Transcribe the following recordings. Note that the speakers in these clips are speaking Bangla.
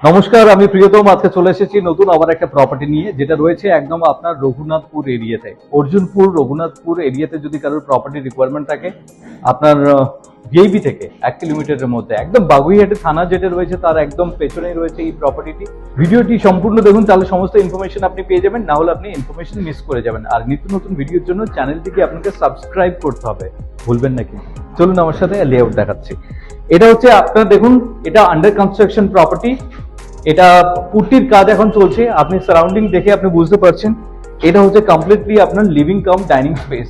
নমস্কার, আমি প্রিয়তম। আজকে চলে এসেছি নতুন আবার একটা প্রপার্টি নিয়ে, যেটা রয়েছে একদম আপনার রঘুনাথপুর এরিয়াতে, অর্জুনপুর রঘুনাথপুর এরিয়াতে। যদি কারোর প্রপার্টি রিকোয়ারমেন্ট থাকে আপনার ভিআইপি থেকে 1 কিলোমিটারের মধ্যে, একদম বাগুইহাটি থানা যেটা রয়েছে তার একদম পেছনেই রয়েছে এই প্রপার্টিটি। ভিডিওটি সম্পূর্ণ দেখুন, তাহলে সমস্ত ইনফরমেশন আপনি পেয়ে যাবেন, না হলে আপনি ইনফরমেশন মিস করে যাবেন। আর নিত্য নতুন ভিডিওর জন্য চ্যানেলটিকে আপনাকে সাবস্ক্রাইব করতে হবে, ভুলবেন নাকি। চলুন আমার সাথে লেআউট দেখাচ্ছি। এটা হচ্ছে আপনার দেখুন, এটা আন্ডার কনস্ট্রাকশন প্রপার্টি। এটা পুট্টির কাজ এখন চলছে, আপনি সারাউন্ডিং দেখে আপনি বুঝতে পারছেন। এটা হচ্ছে কমপ্লিটলি আপনার লিভিং কাম ডাইনিং স্পেস।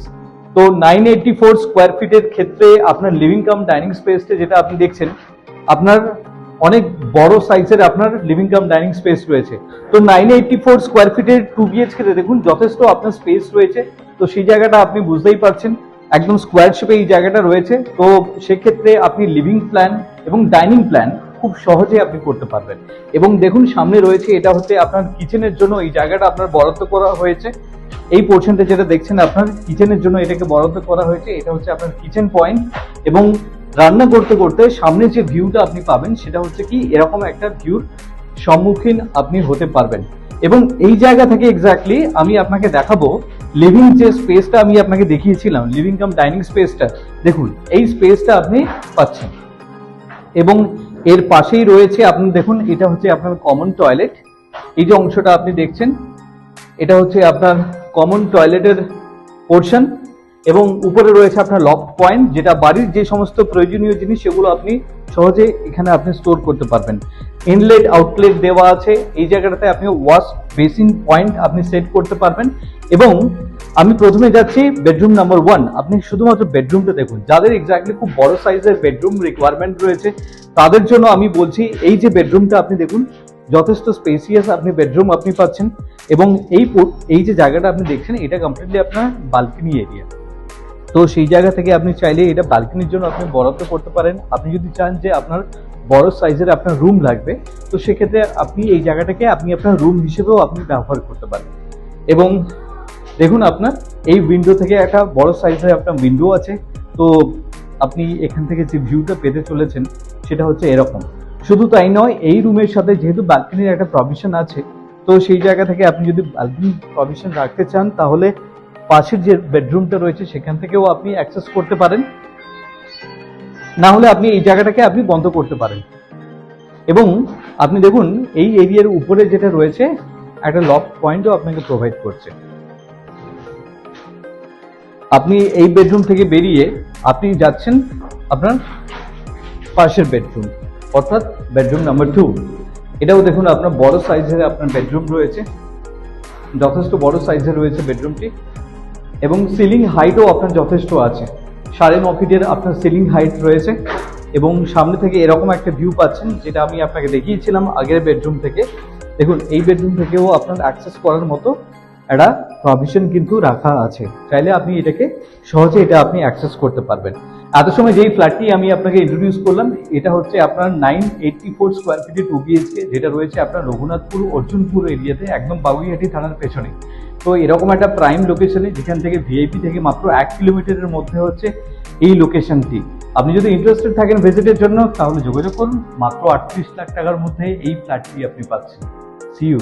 তো 984 স্কোয়ার ফিটের ক্ষেত্রে আপনার লিভিং কাম ডাইনিং স্পেসটা যেটা আপনি দেখছেন, আপনার অনেক বড় সাইজের আপনার লিভিং কাম ডাইনিং স্পেস রয়েছে। তো 984 স্কোয়ার ফিটের 2BHK দেখুন যথেষ্ট আপনার স্পেস রয়েছে। তো সেই জায়গাটা আপনি বুঝতেই পারছেন, একদম স্কোয়ার শেপে এই জায়গাটা রয়েছে। তো সেক্ষেত্রে আপনি লিভিং প্ল্যান এবং ডাইনিং প্ল্যান খুব সহজে আপনি করতে পারবেন। এবং দেখুন সামনে রয়েছে, এটা হচ্ছে আপনার কিচেনের জন্য এই জায়গাটা আপনার বরাদ্দ করা হয়েছে। এই পোর্শনটা যেটা দেখছেন আপনার কিচেনের জন্য এটাকে বরাদ্দ করা হয়েছে। এটা হচ্ছে আপনার কিচেন পয়েন্ট। এবং রান্না করতে করতে সামনে যে ভিউটা আপনি পাবেন সেটা হচ্ছে কি এরকম একটা ভিউর সম্মুখীন আপনি হতে পারবেন। এবং এই জায়গা থেকে এক্স্যাক্টলি আমি আপনাকে দেখাবো লিভিং যে স্পেসটা আমি আপনাকে দেখিয়েছিলাম, লিভিং কাম ডাইনিং স্পেসটা। দেখুন এই স্পেসটা আপনি পাচ্ছেন। এবং এর পাশেই রয়েছে আপনি দেখুন, এটা হচ্ছে আপনার কমন টয়লেট। এই যে অংশটা আপনি দেখছেন, এটা হচ্ছে আপনার কমন টয়লেটের পোর্শন। এবং উপরে রয়েছে আপনার লক পয়েন্ট, যেটা বাড়ির যে সমস্ত প্রয়োজনীয় জিনিস সেগুলো আপনি সহজে এখানে আপনি স্টোর করতে পারবেন। ইনলেট আউটলেট দেওয়া আছে। এই জায়গাটাতে আপনি ওয়াশ বেসিন পয়েন্ট আপনি সেট করতে পারবেন। এবং আমি প্রথমে যাচ্ছি বেডরুম নাম্বার 1। আপনি শুধুমাত্র বেডরুমটা দেখুন। যাদের এক্স্যাক্টলি খুব বড় সাইজের বেডরুম রিকোয়ারমেন্ট রয়েছে তাদের জন্য আমি বলছি, এই যে বেডরুমটা আপনি দেখুন, যথেষ্ট স্পেসিয়াস আপনি বেডরুম আপনি পাচ্ছেন। এবং এই যে জায়গাটা আপনি দেখছেন, এটা কমপ্লিটলি আপনার বালকনি এরিয়া। তো সেই জায়গা থেকে আপনি চাইলে এটা বালকনির জন্য আপনি বরাদ্দ করতে পারেন। আপনি যদি চান যে আপনার বড় সাইজের আপনার রুম লাগবে, তো সেক্ষেত্রে আপনি এই জায়গাটাকে আপনি আপনার রুম হিসেবেও আপনি ব্যবহার করতে পারেন। এবং দেখুন আপনার এই উইন্ডো থেকে একটা বড় সাইজের আপনার উইন্ডো আছে। তো আপনি এখান থেকে যে ভিউটা পেতে চলেছেন সেটা হচ্ছে এরকম। শুধু তাই নয়, এই রুমের সাথে যেহেতু ব্যালকনির একটা প্রভিশন আছে, তো সেই জায়গা থেকে আপনি যদি ব্যালকনি প্রভিশন রাখতে চান তাহলে পাশের যে বেডরুমটা রয়েছে সেখান থেকেও আপনি অ্যাক্সেস করতে পারেন, না হলে আপনি এই জায়গাটাকে আপনি বন্ধ করতে পারেন। এবং আপনি দেখুন এই এরিয়ার উপরে যেটা রয়েছে একটা লক পয়েন্টও আপনাকে প্রোভাইড করছে। আপনি এই বেডরুম থেকে বেরিয়ে আপনি যাচ্ছেন আপনার পাশের বেডরুম, অর্থাৎ বেডরুম নাম্বার 2। এটাও দেখুন আপনার বড় সাইজের আপনার বেডরুম রয়েছে, যথেষ্ট বড় সাইজের রয়েছে বেডরুমটি। এবং সিলিং হাইটও আপনার যথেষ্ট আছে, 9.5 ফিটের আপনার সিলিং হাইট রয়েছে। এবং সামনে থেকে এরকম একটা ভিউ পাচ্ছেন, যেটা আমি আপনাকে দেখিয়েছিলাম আগের বেডরুম থেকে। দেখুন এই বেডরুম থেকেও আপনার অ্যাক্সেস করার মতো একটা প্রভিশন কিন্তু রাখা আছে, চাইলে আপনি এটাকে সহজে এটা আপনি অ্যাক্সেস করতে পারবেন। এত সময় যেই ফ্ল্যাটটি আমি আপনাকে ইন্ট্রোডিউস করলাম, এটা হচ্ছে আপনার 984 স্কোয়ার ফিটের 2BHK, যেটা রয়েছে আপনার রঘুনাথপুর অর্জুনপুর এরিয়াতে, একদম বাগুইহাটি থানার পেছনে। তো এরকম একটা প্রাইম লোকেশনে, যেখান থেকে ভিআইপি থেকে মাত্র 1 কিলোমিটারের মধ্যে হচ্ছে এই লোকেশনটি। আপনি যদি ইন্টারেস্টেড থাকেন ভিজিটের জন্য, তাহলে যোগাযোগ করুন। মাত্র 38 লাখ টাকার মধ্যে এই ফ্ল্যাটটি আপনি পাচ্ছেন। See you.